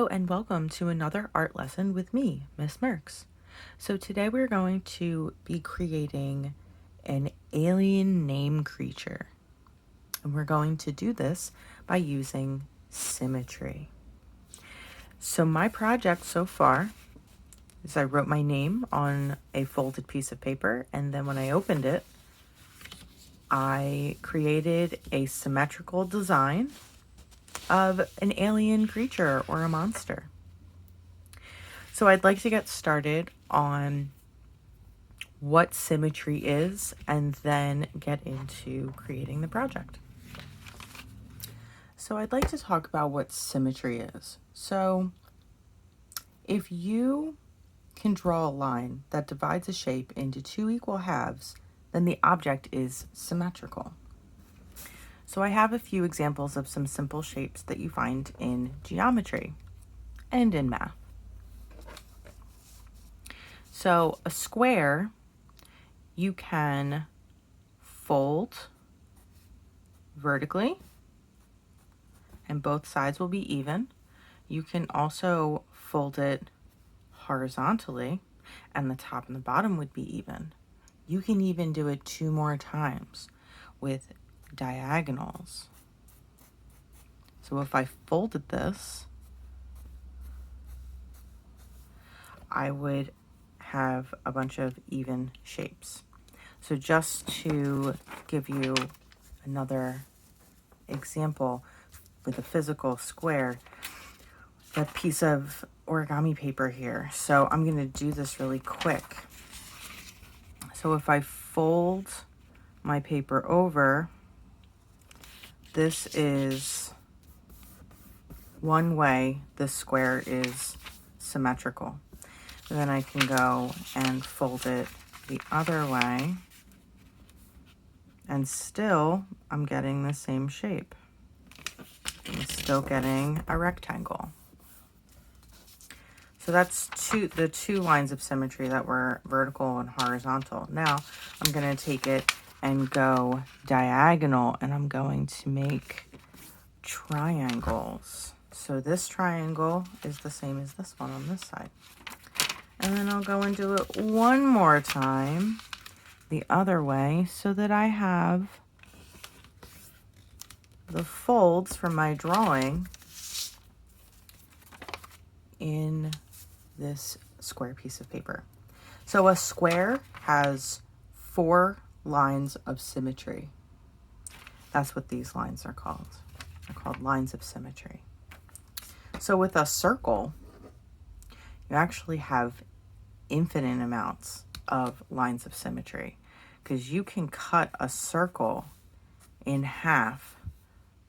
Hello and welcome to another art lesson with me, Miss Merks. So today we're going to be creating an alien name creature. And we're going to do this by using symmetry. So my project so far is I wrote my name on a folded piece of paper, and then when I opened it, I created a symmetrical design of an alien creature or a monster. So I'd like to get started on what symmetry is and then get into creating the project. So I'd like to talk about what symmetry is. So if you can draw a line that divides a shape into two equal halves, then the object is symmetrical. So I have a few examples of some simple shapes that you find in geometry and in math. So a square, you can fold vertically and both sides will be even. You can also fold it horizontally and the top and the bottom would be even. You can even do it 2 more times with diagonals. So if I folded this, I would have a bunch of even shapes. So just to give you another example with a physical square, that piece of origami paper here. So I'm going to do this really quick. So if I fold my paper over, this is one way this square is symmetrical. And then I can go and fold it the other way, and still I'm getting the same shape. I'm still getting a rectangle. So that's the two lines of symmetry that were vertical and horizontal. Now I'm going to take it and go diagonal, and I'm going to make triangles. So this triangle is the same as this one on this side. And then I'll go and do it one more time the other way so that I have the folds from my drawing in this square piece of paper. So a square has 4 lines of symmetry. That's what these lines are called. They're called lines of symmetry. So with a circle, you actually have infinite amounts of lines of symmetry because you can cut a circle in half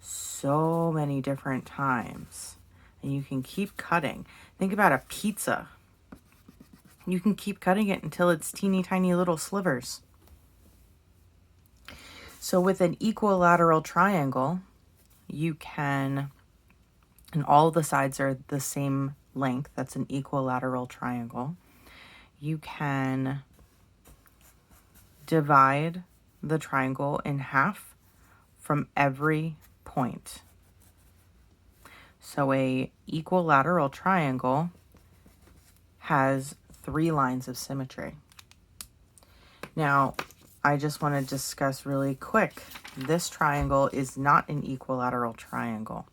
so many different times, and you can keep cutting. Think about a pizza. You can keep cutting it until it's teeny tiny little slivers. So with an equilateral triangle, you can, and all the sides are the same length, that's an equilateral triangle, you can divide the triangle in half from every point. So a equilateral triangle has 3 lines of symmetry. Now, I just want to discuss really quick, this triangle is not an equilateral triangle.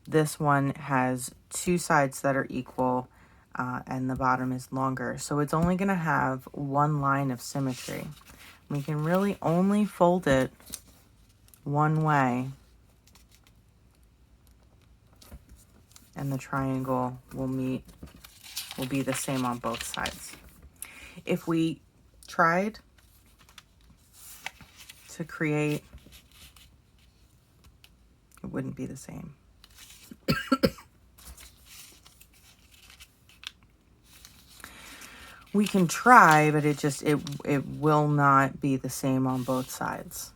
This one has 2 sides that are equal, and the bottom is longer. So it's only going to have 1 line of symmetry. We can really only fold it one way, and the triangle will be the same on both sides. If we tried to create, it wouldn't be the same. We can try, but it will not be the same on both sides.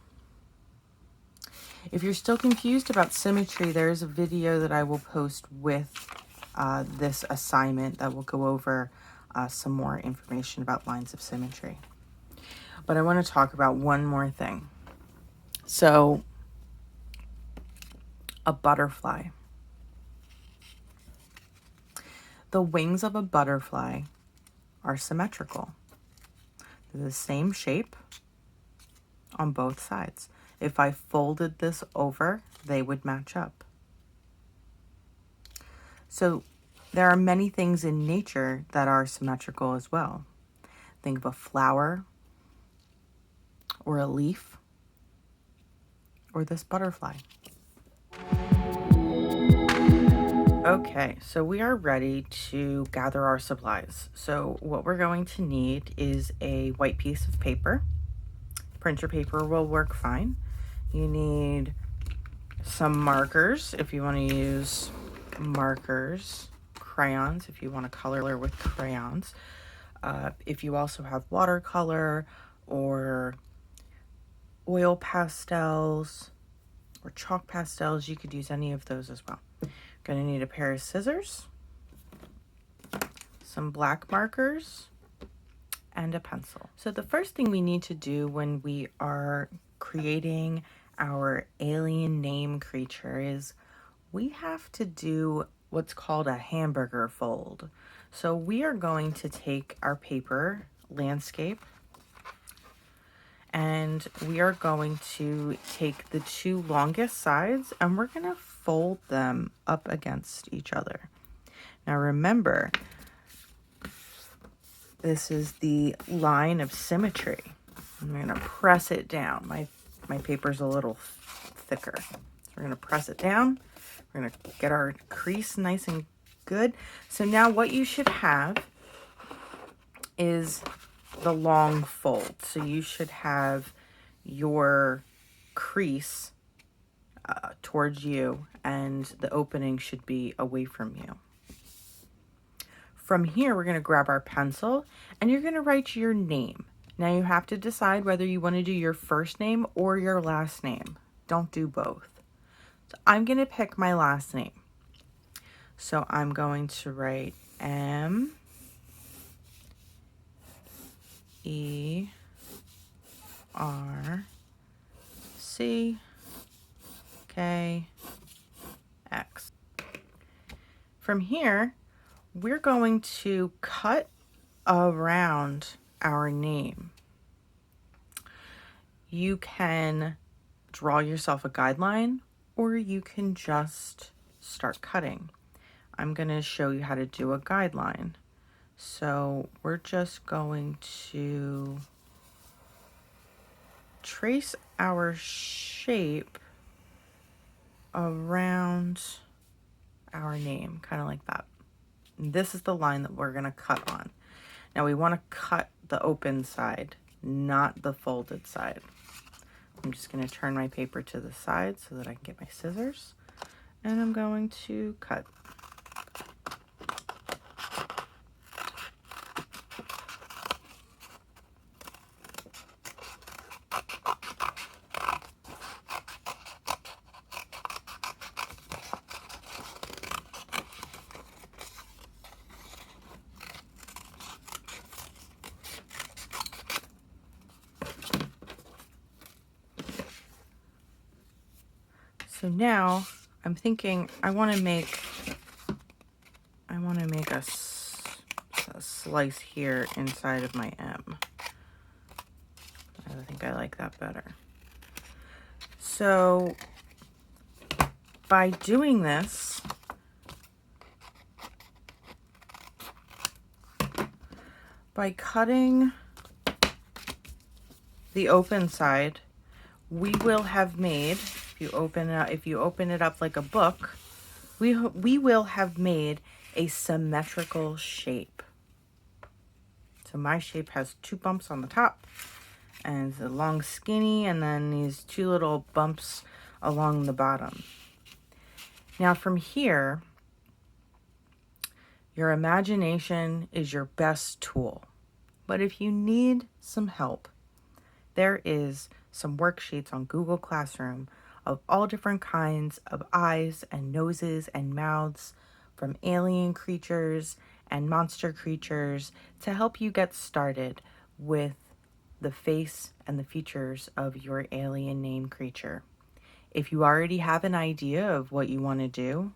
If you're still confused about symmetry, there's a video that I will post with this assignment that will go over some more information about lines of symmetry. But I want to talk about one more thing. So, a butterfly. The wings of a butterfly are symmetrical. They're the same shape on both sides. If I folded this over, they would match up. So there are many things in nature that are symmetrical as well. Think of a flower or a leaf or this butterfly. Okay, so we are ready to gather our supplies. So what we're going to need is a white piece of paper. Printer paper will work fine. You need some markers if you want to use markers, crayons if you want to color with crayons. If you also have watercolor or oil pastels or chalk pastels, you could use any of those as well. Going to need a pair of scissors, some black markers, and a pencil. So the first thing we need to do when we are creating our alien name creature is we have to do what's called a hamburger fold. So we are going to take our paper landscape and we are going to take the two longest sides and we're going to fold them up against each other. Now remember, this is the line of symmetry. I'm going to press it down. My paper's a little thicker. So we're going to press it down. We're going to get our crease nice and good. So now what you should have is the long fold. So you should have your crease towards you and the opening should be away from you. From here, we're going to grab our pencil and you're going to write your name. Now you have to decide whether you want to do your first name or your last name. Don't do both. So I'm going to pick my last name. So I'm going to write M E R C K X. From here, we're going to cut around our name. You can draw yourself a guideline or you can just start cutting. I'm going to show you how to do a guideline. So we're just going to trace our shape around our name, kind of like that. And this is the line that we're going to cut on. Now we want to cut the open side, not the folded side. I'm just going to turn my paper to the side so that I can get my scissors, and I'm going to cut. So now I'm thinking I want to make a slice here inside of my M. I think I like that better. So by doing this, by cutting the open side, we will have made, if you open it up like a book, we will have made a symmetrical shape. So my shape has two bumps on the top and it's a long skinny and then these two little bumps along the bottom. Now from here, your imagination is your best tool. But if you need some help, there is some worksheets on Google Classroom of all different kinds of eyes and noses and mouths from alien creatures and monster creatures to help you get started with the face and the features of your alien name creature. If you already have an idea of what you want to do,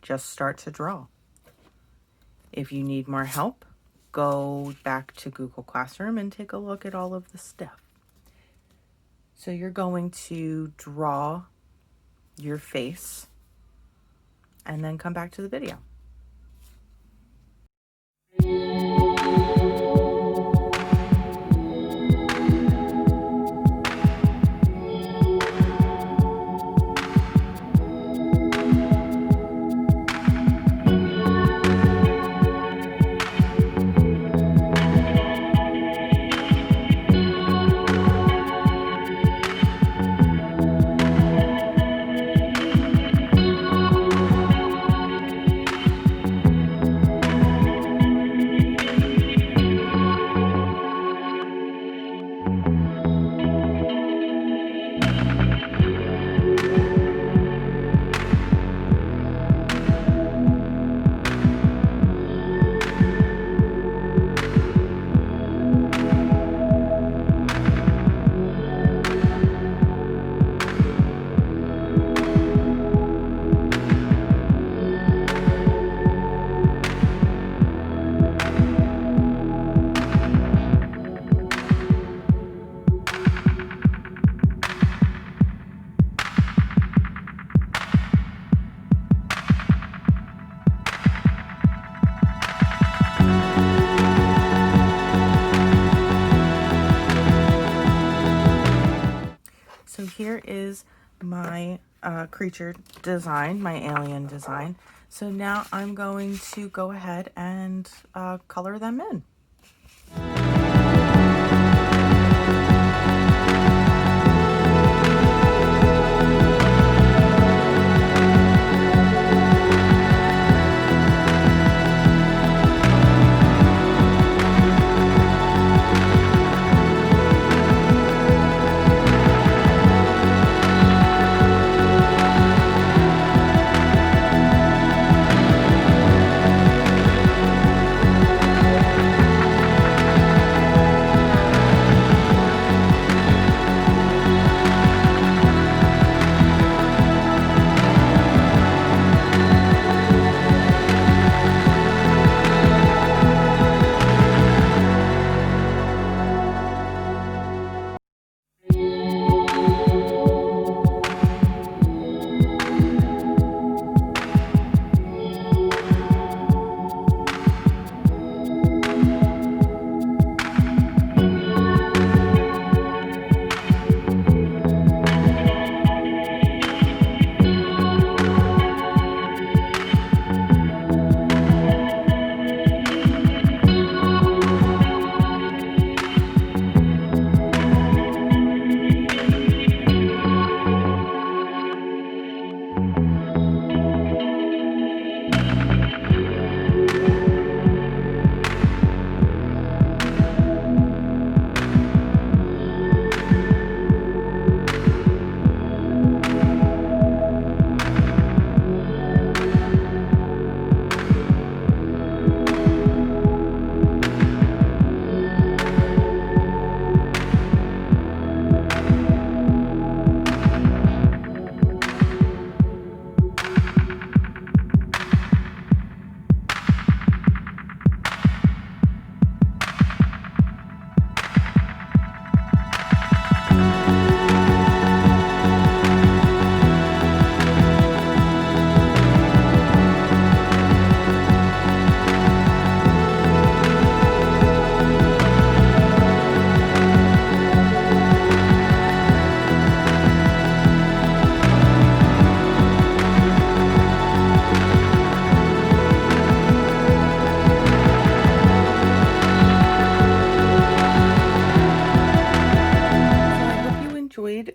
just start to draw. If you need more help, go back to Google Classroom and take a look at all of the stuff. So you're going to draw your face and then come back to the video. So here is my creature design, my alien design. So now I'm going to go ahead and color them in.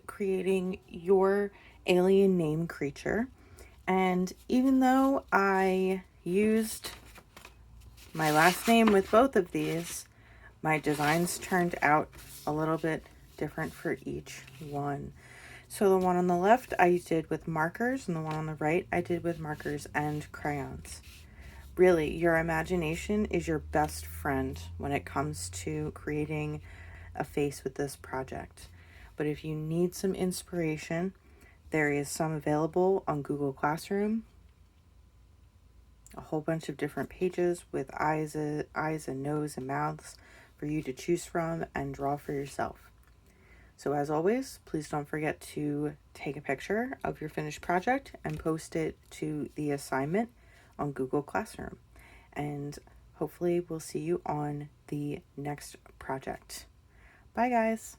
Creating your alien name creature, and even though I used my last name with both of these, my designs turned out a little bit different for each one. So the one on the left I did with markers, and the one on the right I did with markers and crayons. Really, your imagination is your best friend when it comes to creating a face with this project. But if you need some inspiration, there is some available on Google Classroom a whole bunch of different pages with eyes and nose and mouths for you to choose from and draw for yourself. So as always, please don't forget to take a picture of your finished project and post it to the assignment on Google Classroom. And hopefully we'll see you on the next project. Bye guys.